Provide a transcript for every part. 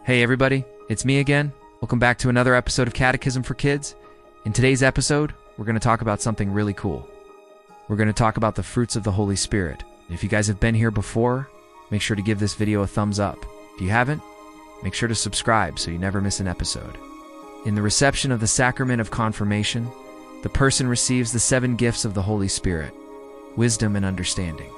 Hey everybody, it's me again. Welcome back to another episode of Catechism for Kids. In today's episode, we're going to talk about something really cool. We're going to talk about the fruits of the Holy Spirit. If you guys have been here before, make sure to give this video a thumbs up. If you haven't, make sure to subscribe so you never miss an episode. In the reception of the sacrament of confirmation, the person receives the 7 gifts of the Holy Spirit: wisdom and understanding,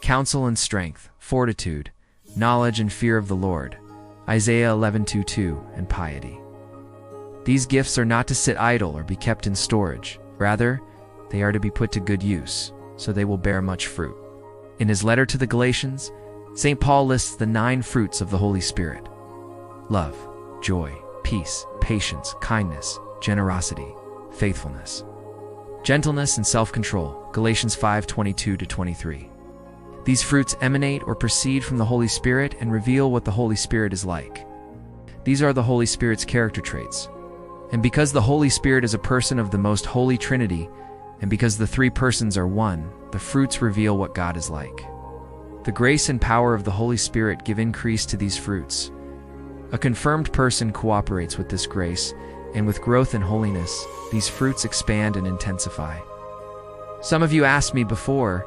counsel and strength, fortitude, knowledge and fear of the Lord, Isaiah 11:2, and piety. These gifts are not to sit idle or be kept in storage. Rather, they are to be put to good use, so they will bear much fruit. In his letter to the Galatians, St. Paul lists the 9 fruits of the Holy Spirit: love, joy, peace, patience, kindness, generosity, faithfulness, gentleness, and self-control, Galatians 5:22-23. These fruits emanate or proceed from the Holy Spirit and reveal what the Holy Spirit is like. These are the Holy Spirit's character traits. And because the Holy Spirit is a person of the most holy Trinity, and because the 3 persons are one, the fruits reveal what God is like. The grace and power of the Holy Spirit give increase to these fruits. A confirmed person cooperates with this grace, and with growth in holiness, these fruits expand and intensify. Some of you asked me before,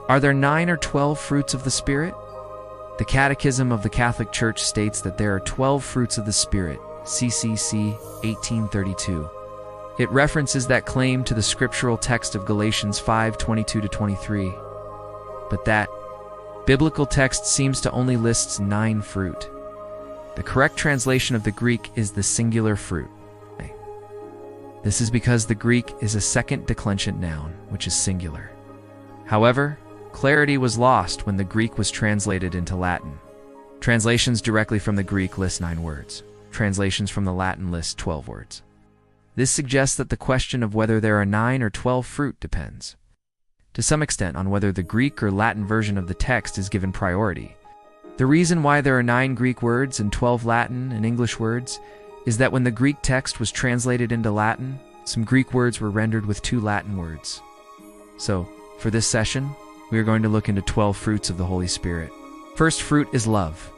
are there 9 or 12 fruits of the Spirit? The Catechism of the Catholic Church states that there are 12 fruits of the Spirit, CCC 1832. It references that claim to the scriptural text of Galatians 5:22-23. But that biblical text seems to only list 9 fruit. The correct translation of the Greek is the singular fruit. This is because the Greek is a second declension noun, which is singular. However, clarity was lost when the Greek was translated into Latin. Translations directly from the Greek list 9 words. Translations from the Latin list 12 words. This suggests that the question of whether there are 9 or 12 fruit depends, to some extent, on whether the Greek or Latin version of the text is given priority. The reason why there are 9 Greek words and 12 Latin and English words is that when the Greek text was translated into Latin, some Greek words were rendered with 2 Latin words. So, for this session, we are going to look into 12 fruits of the Holy Spirit. First fruit is love.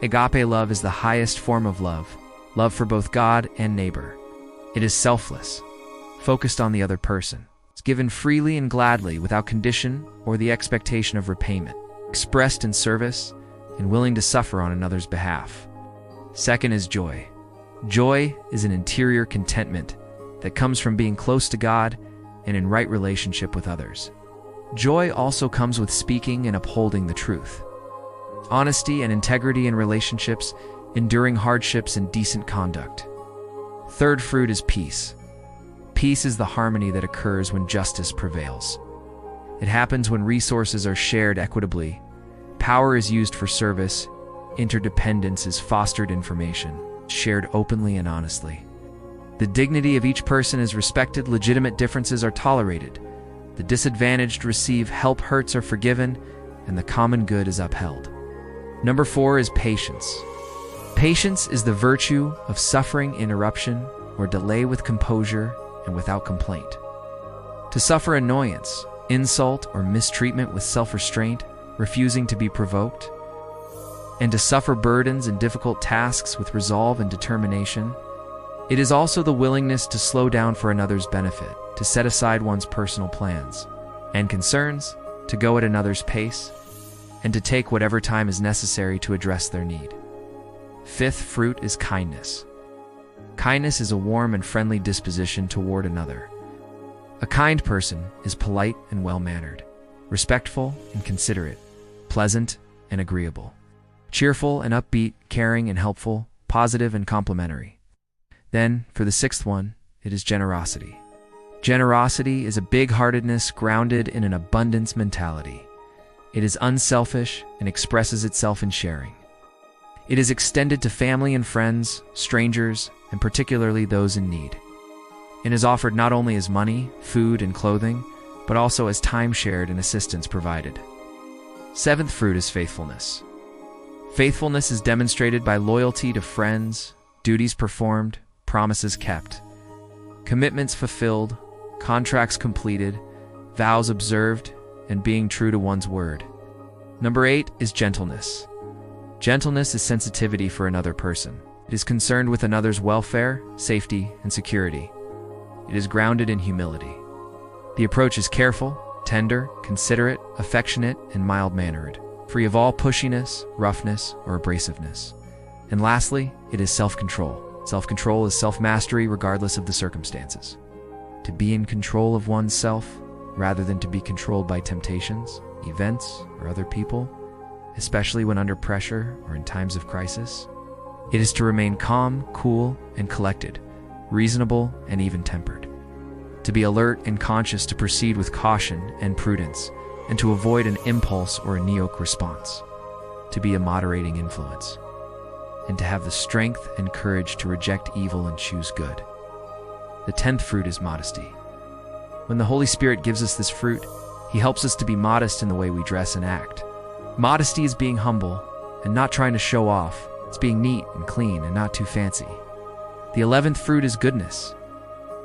Agape love is the highest form of love for both God and neighbor. It is selfless, focused on the other person. It's given freely and gladly without condition or the expectation of repayment, expressed in service and willing to suffer on another's behalf. Second is joy. Joy is an interior contentment that comes from being close to God and in right relationship with others. Joy also comes with speaking and upholding the truth. Honesty and integrity in relationships, enduring hardships, and decent conduct. Third fruit is peace. Peace is the harmony that occurs when justice prevails. It happens when resources are shared equitably, power is used for service, interdependence is fostered, information shared openly and honestly. The dignity of each person is respected, legitimate differences are tolerated, the disadvantaged receive help, hurts are forgiven, and the common good is upheld. Number 4 is patience. Patience is the virtue of suffering interruption or delay with composure and without complaint. To suffer annoyance, insult, or mistreatment with self-restraint, refusing to be provoked, and to suffer burdens and difficult tasks with resolve and determination. It is also the willingness to slow down for another's benefit, to set aside one's personal plans and concerns, to go at another's pace, and to take whatever time is necessary to address their need. Fifth fruit is kindness. Kindness is a warm and friendly disposition toward another. A kind person is polite and well-mannered, respectful and considerate, pleasant and agreeable, cheerful and upbeat, caring and helpful, positive and complimentary. Then, for the 6th one, it is generosity. Generosity is a big-heartedness grounded in an abundance mentality. It is unselfish and expresses itself in sharing. It is extended to family and friends, strangers, and particularly those in need. It is offered not only as money, food, and clothing, but also as time shared and assistance provided. 7th fruit is faithfulness. Faithfulness is demonstrated by loyalty to friends, duties performed, promises kept, commitments fulfilled, contracts completed, vows observed, and being true to one's word. Number 8 is gentleness. Gentleness is sensitivity for another person. It is concerned with another's welfare, safety, and security. It is grounded in humility. The approach is careful, tender, considerate, affectionate, and mild-mannered, free of all pushiness, roughness, or abrasiveness. And lastly, it is self-control. Self-control is self-mastery regardless of the circumstances. To be in control of oneself, rather than to be controlled by temptations, events, or other people, especially when under pressure or in times of crisis. It is to remain calm, cool, and collected, reasonable, and even-tempered. To be alert and conscious to proceed with caution and prudence, and to avoid an impulse or a knee-jerk response. To be a moderating influence. And to have the strength and courage to reject evil and choose good. The 10th fruit is modesty. When the Holy Spirit gives us this fruit, He helps us to be modest in the way we dress and act. Modesty is being humble and not trying to show off. It's being neat and clean and not too fancy. The 11th fruit is goodness.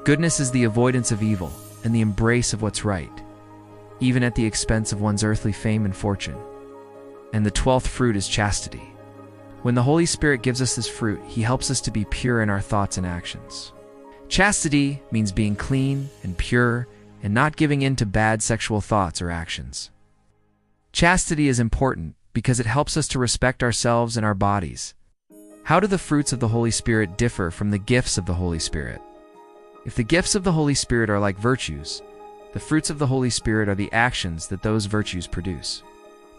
Goodness is the avoidance of evil and the embrace of what's right, even at the expense of one's earthly fame and fortune. And the 12th fruit is chastity. When the Holy Spirit gives us this fruit, He helps us to be pure in our thoughts and actions. Chastity means being clean and pure and not giving in to bad sexual thoughts or actions. Chastity is important because it helps us to respect ourselves and our bodies. How do the fruits of the Holy Spirit differ from the gifts of the Holy Spirit? If the gifts of the Holy Spirit are like virtues, the fruits of the Holy Spirit are the actions that those virtues produce.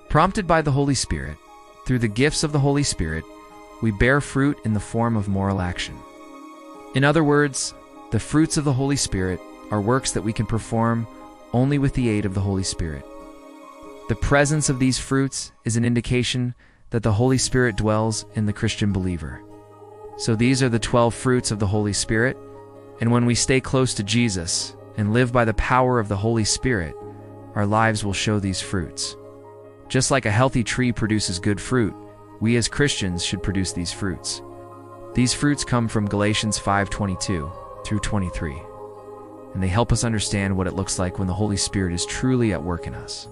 Prompted by the Holy Spirit, through the gifts of the Holy Spirit, we bear fruit in the form of moral action. In other words, the fruits of the Holy Spirit are works that we can perform only with the aid of the Holy Spirit. The presence of these fruits is an indication that the Holy Spirit dwells in the Christian believer. So these are the 12 fruits of the Holy Spirit, and when we stay close to Jesus and live by the power of the Holy Spirit, our lives will show these fruits. Just like a healthy tree produces good fruit, we as Christians should produce these fruits. These fruits come from Galatians 5:22 through 23, and they help us understand what it looks like when the Holy Spirit is truly at work in us.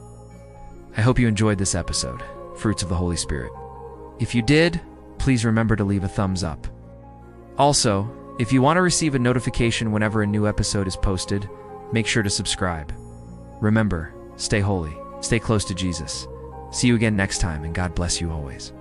I hope you enjoyed this episode, Fruits of the Holy Spirit. If you did, please remember to leave a thumbs up. Also, if you want to receive a notification whenever a new episode is posted, make sure to subscribe. Remember, stay holy, stay close to Jesus. See you again next time, and God bless you always.